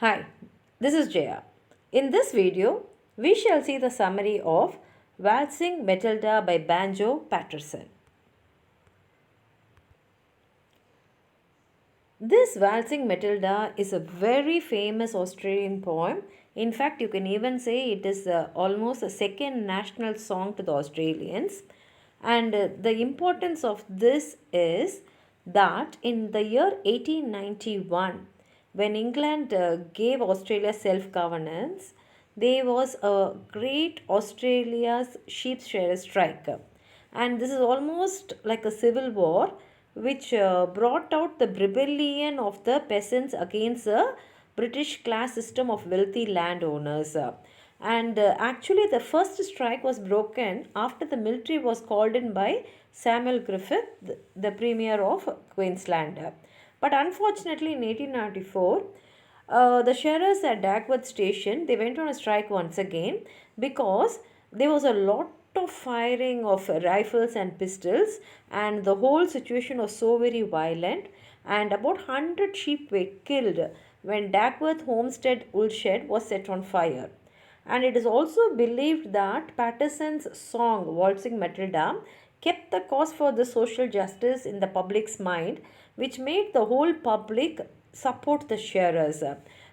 Hi, this is Jaya. In this video, we shall see the summary of Waltzing Matilda by Banjo Patterson. This Waltzing Matilda is a very famous Australian poem. In fact, you can even say it is almost a second national song to the Australians. And the importance of this is that in the year 1891, when England gave Australia self governance, there was a great Australia's sheep shearer strike. And this is almost like a civil war which brought out the rebellion of the peasants against the British class system of wealthy landowners. And actually, the first strike was broken after the military was called in by Samuel Griffith, the Premier of Queensland. But unfortunately, in 1894, the shearers at Dagworth station they went on a strike once again because there was a lot of firing of rifles and pistols, and the whole situation was so very violent, and about 100 sheep were killed when Dagworth homestead woolshed was set on fire. And it is also believed that Patterson's song Waltzing Matilda kept the cause for the social justice in the public's mind, which made the whole public support the shearers.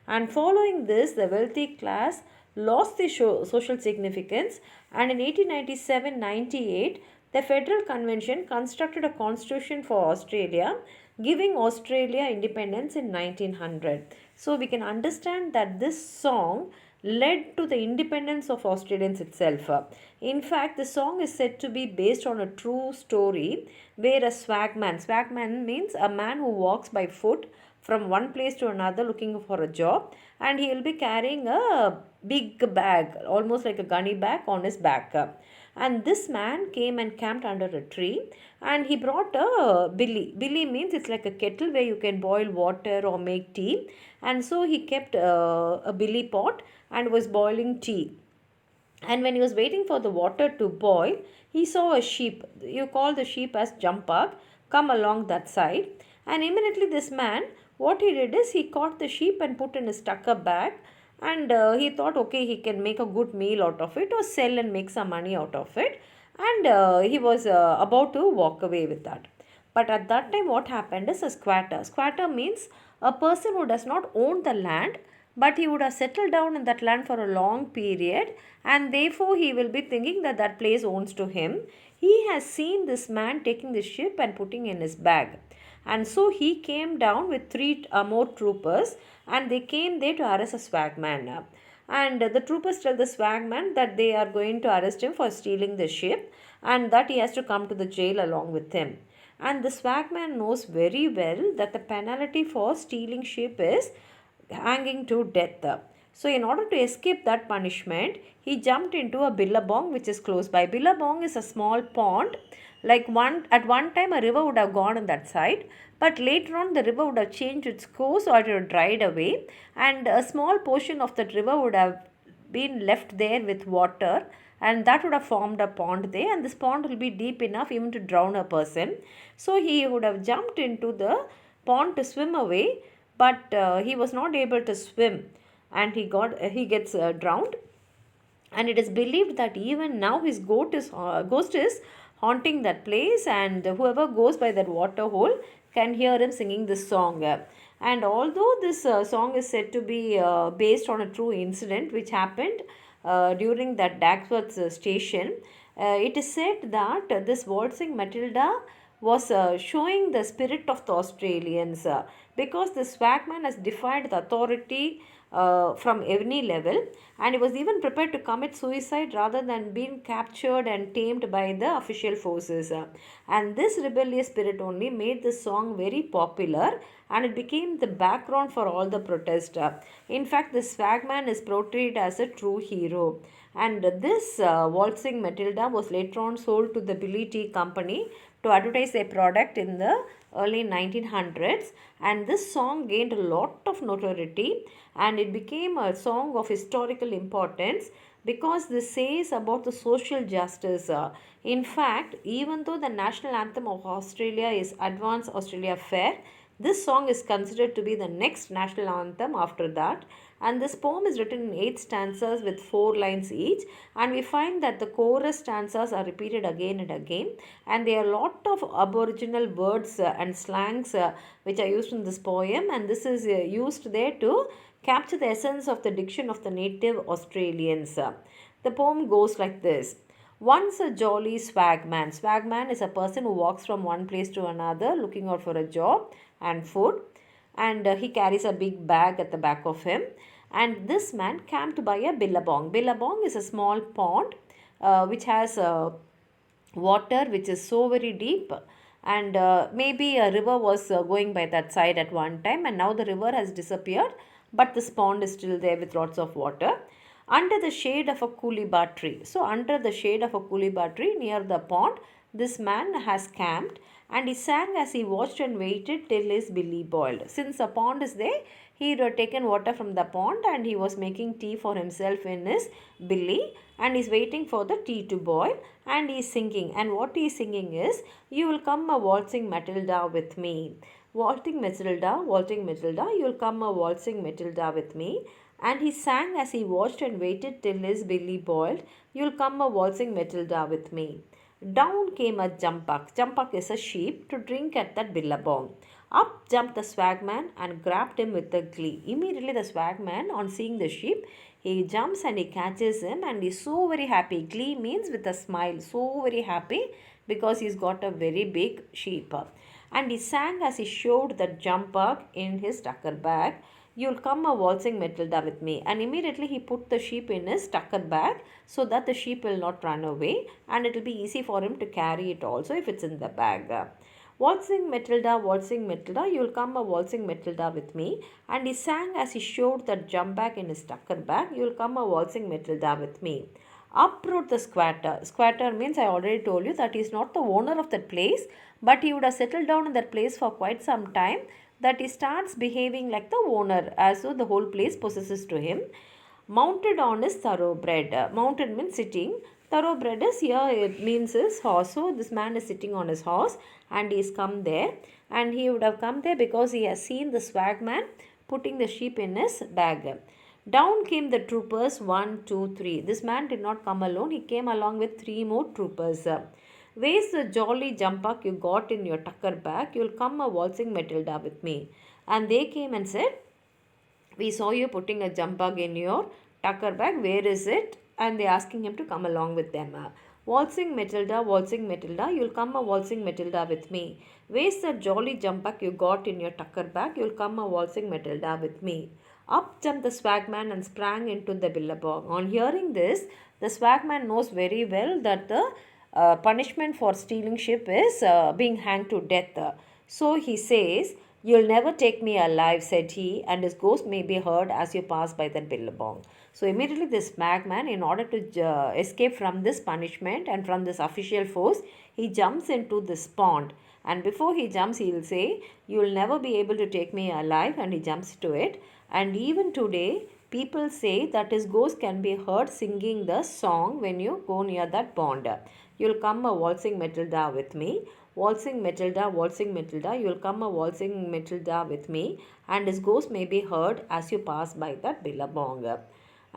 And following this, the wealthy class lost the social significance, and in 1897-98, the Federal Convention constructed a constitution for Australia, giving Australia independence in 1900. So we can understand that this song led to the independence of Australians itself. In fact, the song is said to be based on a true story where swagman means a man who walks by foot from one place to another looking for a job, and he will be carrying a big bag, almost like a gunny bag on his back. And this man came and camped under a tree, and he brought a billy. Billy means it's like a kettle where you can boil water or make tea. And so he kept a billy pot and was boiling tea. And when he was waiting for the water to boil, he saw a sheep. You call the sheep as jumpak, come along that side. And immediately this man, what he did is he caught the sheep and put in his tucker bag, and he thought, okay, he can make a good meal out of it or sell and make some money out of it. And he was about to walk away with that. But at that time, what happened is a squatter. Squatter means a person who does not own the land, but he would have settled down in that land for a long period, and therefore he will be thinking that that place owns to him. He has seen this man taking the sheep and putting in his bag. And so he came down with three more troopers, and they came there to arrest a swagman. And the troopers tell the swagman that they are going to arrest him for stealing the ship, and that he has to come to the jail along with him. And the swagman knows very well that the penalty for stealing ship is hanging to death. So in order to escape that punishment, he jumped into a billabong which is close by. Billabong is a small pond. At one time a river would have gone on that side, but later on the river would have changed its course or it would have dried away, and a small portion of that river would have been left there with water, and that would have formed a pond there, and this pond will be deep enough even to drown a person. So he would have jumped into the pond to swim away, but he was not able to swim, and he gets drowned. And it is believed that even now his ghost is haunting that place, and whoever goes by that water hole can hear him singing this song. And although this song is said to be based on a true incident which happened during that Dagsworth station, it is said that this Waltzing Matilda was showing the spirit of the Australians, because the swagman has defied the authority from any level, and he was even prepared to commit suicide rather than being captured and tamed by the official forces. And this rebellious spirit only made this song very popular, and it became the background for all the protest. In fact, the swagman is portrayed as a true hero. And this Waltzing Matilda was later on sold to the Billy Tea Company to advertise their product in the early 1900s, and this song gained a lot of notoriety, and it became a song of historical importance because this says about the social justice. In fact, even though the national anthem of Australia is Advance Australia Fair, This song is considered to be the next national anthem after that. And this poem is written in 8 stanzas with 4 lines each. And we find that the chorus stanzas are repeated again and again. And there are a lot of aboriginal words and slangs which are used in this poem. And this is used there to capture the essence of the diction of the native Australians. The poem goes like this. Once a jolly swagman. Swagman is a person who walks from one place to another looking out for a job and food. And he carries a big bag at the back of him. And this man camped by a billabong. Billabong is a small pond which has water which is so very deep. And maybe a river was going by that side at one time, and now the river has disappeared, but this pond is still there with lots of water under the shade of a coolibah tree. So under the shade of a coolibah tree near the pond, this man has camped, and he sang as he watched and waited till his billy boiled. Since a pond is there, he had taken water from the pond and he was making tea for himself in his billy, and he's waiting for the tea to boil, and he's singing. And what he's singing is, "You will come a waltzing Matilda with me. Waltzing Matilda, you'll come a waltzing Matilda with me." And he sang as he watched and waited till his billy boiled, "You'll come a waltzing Matilda with me." Down came a jumpuck. Jumpuck is a sheep to drink at that billabong. Up jumped the swagman and grabbed him with a glee. Immediately the swagman, on seeing the sheep, he jumps and he catches him, and he's so very happy. Glee means with a smile, so very happy because he's got a very big sheep. And he sang as he showed the jumpuck in his tucker bag, "You'll come a waltzing Matilda with me." And immediately he put the sheep in his tucker bag so that the sheep will not run away, and it will be easy for him to carry it also if it's in the bag. Waltzing Matilda, you'll come a waltzing Matilda with me. And he sang as he showed the jump bag in his tucker bag, "You'll come a waltzing Matilda with me." Up rode the squatter. Squatter means, I already told you, that he is not the owner of that place, but he would have settled down in that place for quite some time, that he starts behaving like the owner, as though the whole place possesses to him. Mounted on his thoroughbred. Mounted means sitting. Thoroughbred is here, it means his horse. So this man is sitting on his horse and he is come there. And he would have come there because he has seen the swagman putting the sheep in his bag. Down came the troopers, 1, 2, 3. This man did not come alone. He came along with 3 more troopers. "Where's the jolly jumpuck you got in your tucker bag? You'll come a waltzing Matilda with me." And they came and said, "We saw you putting a jumpuck in your tucker bag. Where is it?" And they're asking him to come along with them. Waltzing Matilda, you'll come a waltzing Matilda with me. "Where's the jolly jumpuck you got in your tucker bag? You'll come a waltzing Matilda with me." Up jumped the swagman and sprang into the billabong. On hearing this, the swagman knows very well that the punishment for stealing sheep is being hanged to death. So he says, "You'll never take me alive," said he, "and his ghost may be heard as you pass by that billabong." So immediately this swagman, in order to escape from this punishment and from this official force, he jumps into this pond. And before he jumps, he will say, "You'll never be able to take me alive," and he jumps to it. And even today, people say that his ghost can be heard singing the song when you go near that pond. "You'll come a waltzing Matilda with me. Waltzing Matilda, you'll come a waltzing Matilda with me, and his ghost may be heard as you pass by that billabong.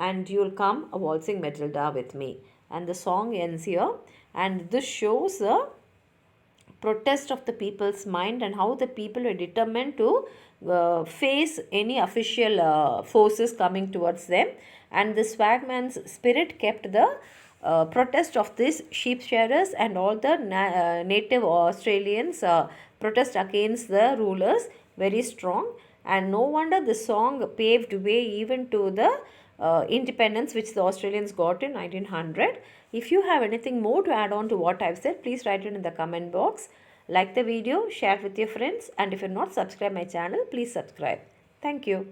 And you'll come a waltzing Matilda with me." And the song ends here. And this shows a protest of the people's mind and how the people were determined to face any official forces coming towards them. And the swagman's spirit kept the protest of these sheep shearers and all the native Australians protest against the rulers very strong. And no wonder the song paved way even to the independence which the Australians got in 1900. If you have anything more to add on to what I've said, please write it in the comment box. Like the video, share it with your friends, and if you're not subscribed my channel, please subscribe. Thank you.